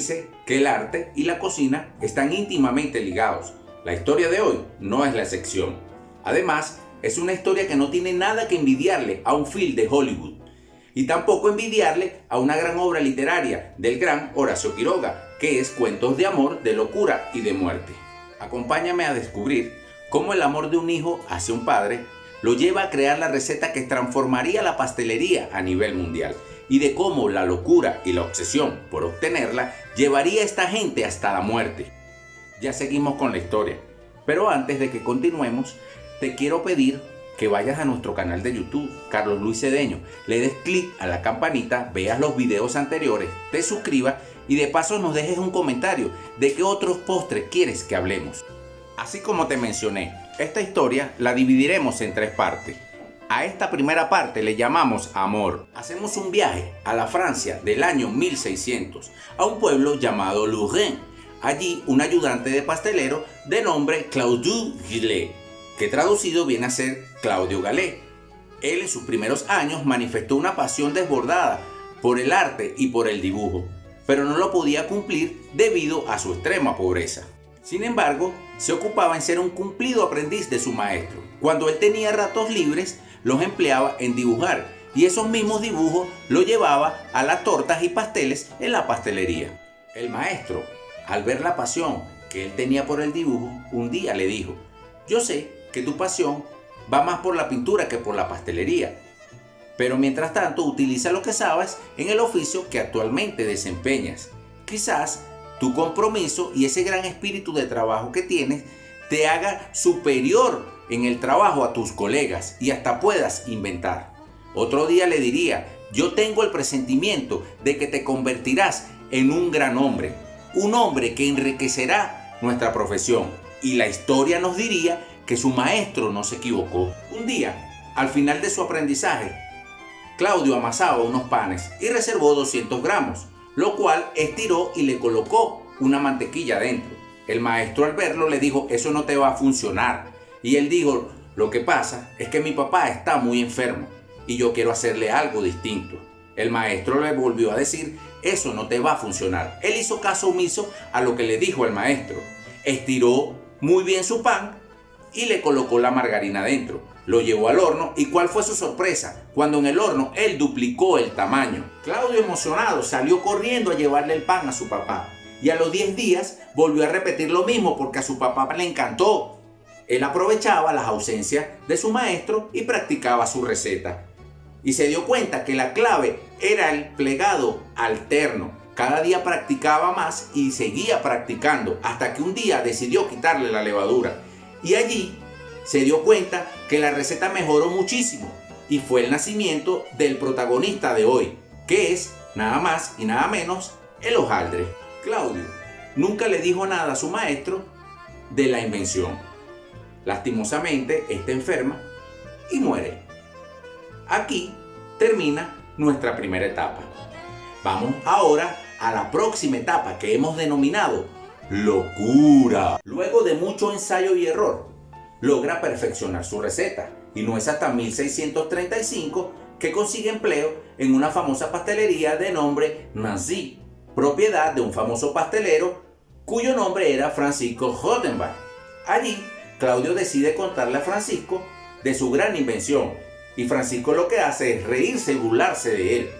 dice que el arte y la cocina están íntimamente ligados. La historia de hoy no es la excepción. Además, es una historia que no tiene nada que envidiarle a un film de Hollywood y tampoco envidiarle a una gran obra literaria del gran Horacio Quiroga, que es Cuentos de amor, de locura y de muerte. Acompáñame a descubrir cómo el amor de un hijo hacia un padre lo lleva a crear la receta que transformaría la pastelería a nivel mundial, y de cómo la locura y la obsesión por obtenerla llevaría a esta gente hasta la muerte. Ya seguimos con la historia, pero antes de que continuemos, te quiero pedir que vayas a nuestro canal de YouTube, Carlos Luis Cedeño, le des clic a la campanita, veas los videos anteriores, te suscribas y de paso nos dejes un comentario de qué otros postres quieres que hablemos. Así como te mencioné, esta historia la dividiremos en 3 partes. A esta primera parte le llamamos amor. Hacemos un viaje a la Francia del año 1600, a un pueblo llamado Louvain. Allí un ayudante de pastelero de nombre Claude Gillet, que traducido viene a ser Claudio Gallet. Él en sus primeros años manifestó una pasión desbordada por el arte y por el dibujo, pero no lo podía cumplir debido a su extrema pobreza. Sin embargo, se ocupaba en ser un cumplido aprendiz de su maestro. Cuando él tenía ratos libres, los empleaba en dibujar y esos mismos dibujos lo llevaba a las tortas y pasteles en la pastelería. El maestro, al ver la pasión que él tenía por el dibujo, un día le dijo: yo sé que tu pasión va más por la pintura que por la pastelería, pero mientras tanto utiliza lo que sabes en el oficio que actualmente desempeñas. Quizás tu compromiso y ese gran espíritu de trabajo que tienes te haga superior en el trabajo a tus colegas y hasta puedas inventar. Otro día le diría: yo tengo el presentimiento de que te convertirás en un gran hombre, un hombre que enriquecerá nuestra profesión. Y la historia nos diría que su maestro no se equivocó. Un día, al final de su aprendizaje, Claudio amasaba unos panes y reservó 200 gramos, lo cual estiró y le colocó una mantequilla dentro. El maestro, al verlo, le dijo: eso no te va a funcionar. Y él dijo: lo que pasa es que mi papá está muy enfermo y yo quiero hacerle algo distinto. El maestro le volvió a decir: eso no te va a funcionar. Él hizo caso omiso a lo que le dijo el maestro. Estiró muy bien su pan y le colocó la margarina dentro. Lo llevó al horno y ¿cuál fue su sorpresa? Cuando en el horno él duplicó el tamaño. Claudio, emocionado, salió corriendo a llevarle el pan a su papá. Y a los 10 días volvió a repetir lo mismo porque a su papá le encantó. Él aprovechaba las ausencias de su maestro y practicaba su receta. Y se dio cuenta que la clave era el plegado alterno. Cada día practicaba más y seguía practicando hasta que un día decidió quitarle la levadura. Y allí se dio cuenta que la receta mejoró muchísimo y fue el nacimiento del protagonista de hoy, que es nada más y nada menos el hojaldre. Claudio nunca le dijo nada a su maestro de la invención. Lastimosamente, está enferma y muere. Aquí termina nuestra primera etapa. Vamos ahora a la próxima etapa que hemos denominado locura. Luego de mucho ensayo y error, logra perfeccionar su receta y no es hasta 1635 que consigue empleo en una famosa pastelería de nombre Nancy, propiedad de un famoso pastelero cuyo nombre era Francisco Hottenbach. Allí, Claudio decide contarle a Francisco de su gran invención y Francisco lo que hace es reírse y burlarse de él.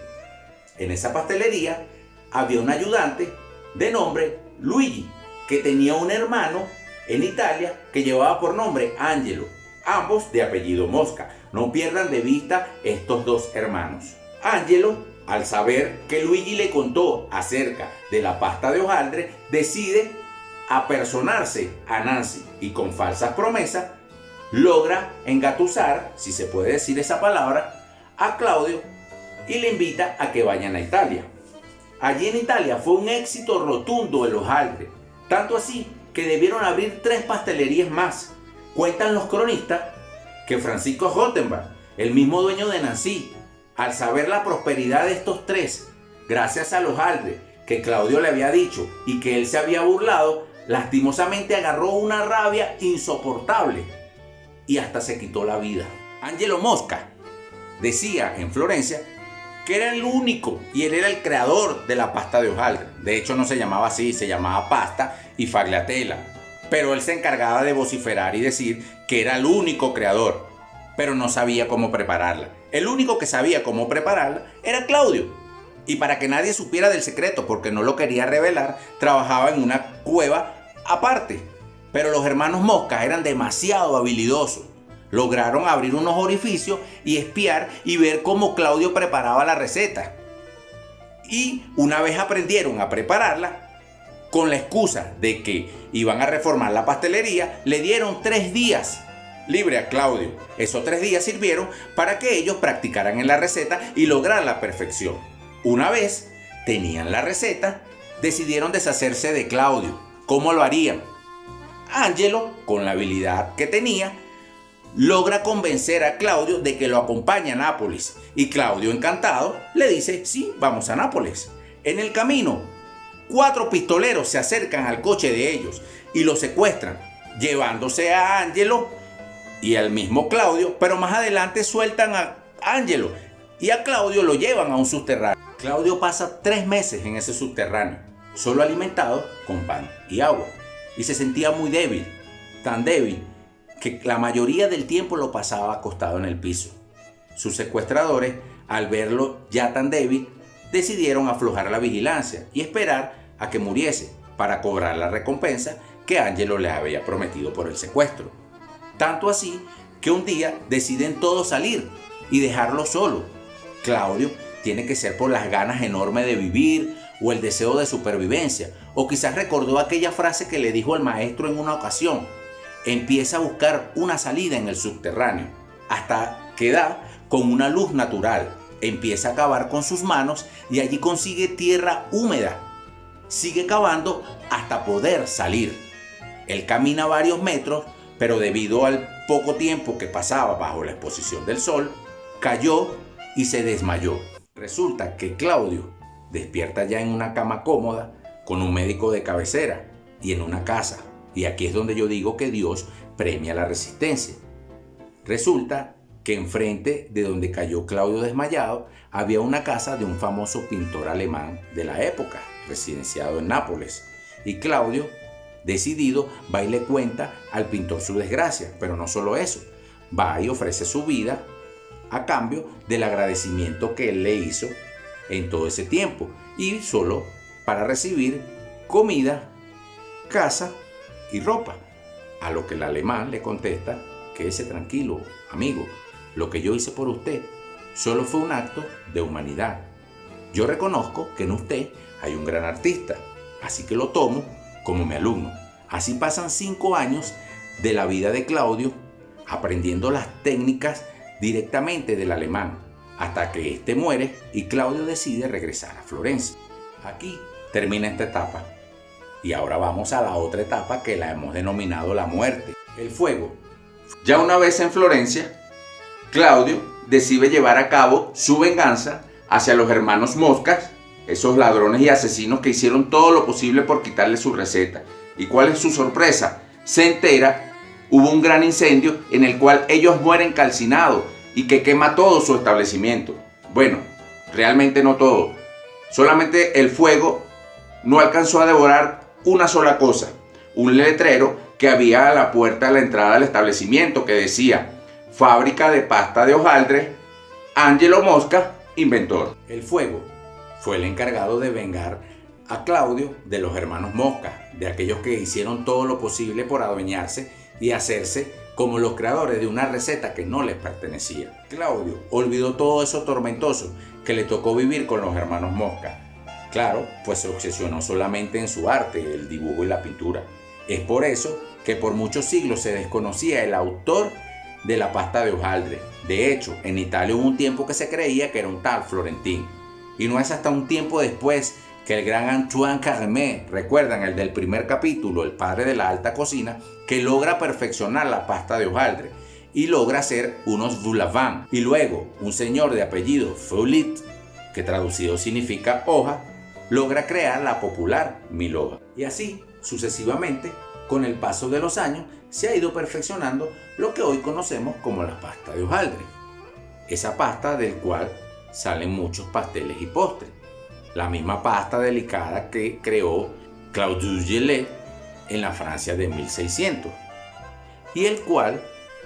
En esa pastelería había un ayudante de nombre Luigi, que tenía un hermano en Italia que llevaba por nombre Angelo, ambos de apellido Mosca. No pierdan de vista estos dos hermanos. Angelo, al saber que Luigi le contó acerca de la pasta de hojaldre, decide apersonarse a Nancy y con falsas promesas logra engatusar, si se puede decir esa palabra, a Claudio y le invita a que vayan a Italia. Allí en Italia fue un éxito rotundo el hojaldre, tanto así que debieron abrir 3 pastelerías más. Cuentan los cronistas que Francisco Hottenbach, el mismo dueño de Nancy, al saber la prosperidad de estos 3, gracias al hojaldre que Claudio le había dicho y que él se había burlado, lastimosamente agarró una rabia insoportable y hasta se quitó la vida. Angelo Mosca decía en Florencia que era el único y él era el creador de la pasta de hojaldre. De hecho no se llamaba así, se llamaba pasta y Fagliatella. Pero él se encargaba de vociferar y decir que era el único creador, pero no sabía cómo prepararla. El único que sabía cómo prepararla era Claudio. Y para que nadie supiera del secreto, porque no lo quería revelar, trabajaba en una cueva aparte. Pero los hermanos Mosca eran demasiado habilidosos. Lograron abrir unos orificios y espiar y ver cómo Claudio preparaba la receta. Y una vez aprendieron a prepararla, con la excusa de que iban a reformar la pastelería, le dieron 3 días libre a Claudio. Esos 3 días sirvieron para que ellos practicaran en la receta y lograran la perfección. Una vez tenían la receta, decidieron deshacerse de Claudio. ¿Cómo lo harían? Angelo, con la habilidad que tenía, logra convencer a Claudio de que lo acompañe a Nápoles. Y Claudio, encantado, le dice, sí, vamos a Nápoles. En el camino, 4 pistoleros se acercan al coche de ellos y lo secuestran, llevándose a Angelo y al mismo Claudio, pero más adelante sueltan a Angelo y a Claudio lo llevan a un subterráneo. Claudio pasa 3 meses en ese subterráneo, solo alimentado con pan y agua, y se sentía muy débil, tan débil que la mayoría del tiempo lo pasaba acostado en el piso. Sus secuestradores, al verlo ya tan débil, decidieron aflojar la vigilancia y esperar a que muriese para cobrar la recompensa que Angelo les había prometido por el secuestro. Tanto así que un día deciden todos salir y dejarlo solo. Claudio tiene que ser por las ganas enormes de vivir o el deseo de supervivencia, o quizás recordó aquella frase que le dijo el maestro en una ocasión. Empieza a buscar una salida en el subterráneo hasta que da con una luz natural. Empieza a cavar con sus manos y allí consigue tierra húmeda. Sigue cavando hasta poder salir. Él camina varios metros, pero debido al poco tiempo que pasaba bajo la exposición del sol, cayó y se desmayó. Resulta que Claudio despierta ya en una cama cómoda, con un médico de cabecera y en una casa. Y aquí es donde yo digo que Dios premia la resistencia. Resulta que enfrente de donde cayó Claudio desmayado había una casa de un famoso pintor alemán de la época, residenciado en Nápoles. Y Claudio, decidido, va y le cuenta al pintor su desgracia. Pero no solo eso, va y ofrece su vida a cambio del agradecimiento que él le hizo en todo ese tiempo, y solo para recibir comida, casa y ropa. A lo que el alemán le contesta: quédese tranquilo, amigo, lo que yo hice por usted solo fue un acto de humanidad. Yo reconozco que en usted hay un gran artista, así que lo tomo como mi alumno. Así pasan 5 años de la vida de Claudio aprendiendo las técnicas directamente del alemán, hasta que éste muere y Claudio decide regresar a Florencia. Aquí termina esta etapa. Y ahora vamos a la otra etapa que la hemos denominado la muerte, el fuego. Ya una vez en Florencia, Claudio decide llevar a cabo su venganza hacia los hermanos Moscas, esos ladrones y asesinos que hicieron todo lo posible por quitarle su receta. ¿Y cuál es su sorpresa? Se entera, hubo un gran incendio en el cual ellos mueren calcinados y que quema todo su establecimiento. Bueno, realmente no todo. Solamente el fuego no alcanzó a devorar una sola cosa: un letrero que había a la puerta de la entrada del establecimiento que decía: fábrica de pasta de hojaldre, Angelo Mosca, inventor. El fuego fue el encargado de vengar a Claudio de los hermanos Mosca, de aquellos que hicieron todo lo posible por adueñarse y hacerse como los creadores de una receta que no les pertenecía. Claudio olvidó todo eso tormentoso que le tocó vivir con los hermanos Mosca. Claro, pues se obsesionó solamente en su arte, el dibujo y la pintura. Es por eso que por muchos siglos se desconocía el autor de la pasta de hojaldre. De hecho, en Italia hubo un tiempo que se creía que era un tal Florentín. Y no es hasta un tiempo después que el gran Antoine Carême, recuerdan el del primer capítulo, el padre de la alta cocina, que logra perfeccionar la pasta de hojaldre y logra hacer unos vulavans. Y luego un señor de apellido Feuillet, que traducido significa hoja, logra crear la popular milhoja. Y así sucesivamente, con el paso de los años, se ha ido perfeccionando lo que hoy conocemos como la pasta de hojaldre. Esa pasta del cual salen muchos pasteles y postres. La misma pasta delicada que creó Claude Dugellet en la Francia de 1600, y el cual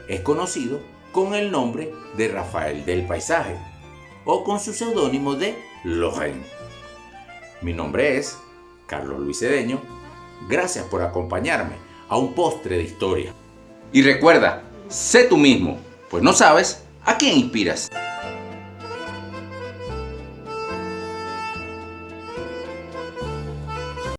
es conocido con el nombre de Rafael del Paisaje o con su seudónimo de Lorraine. Mi nombre es Carlos Luis Cedeño. Gracias por acompañarme a un postre de historia. Y recuerda, sé tú mismo, pues no sabes a quién inspiras.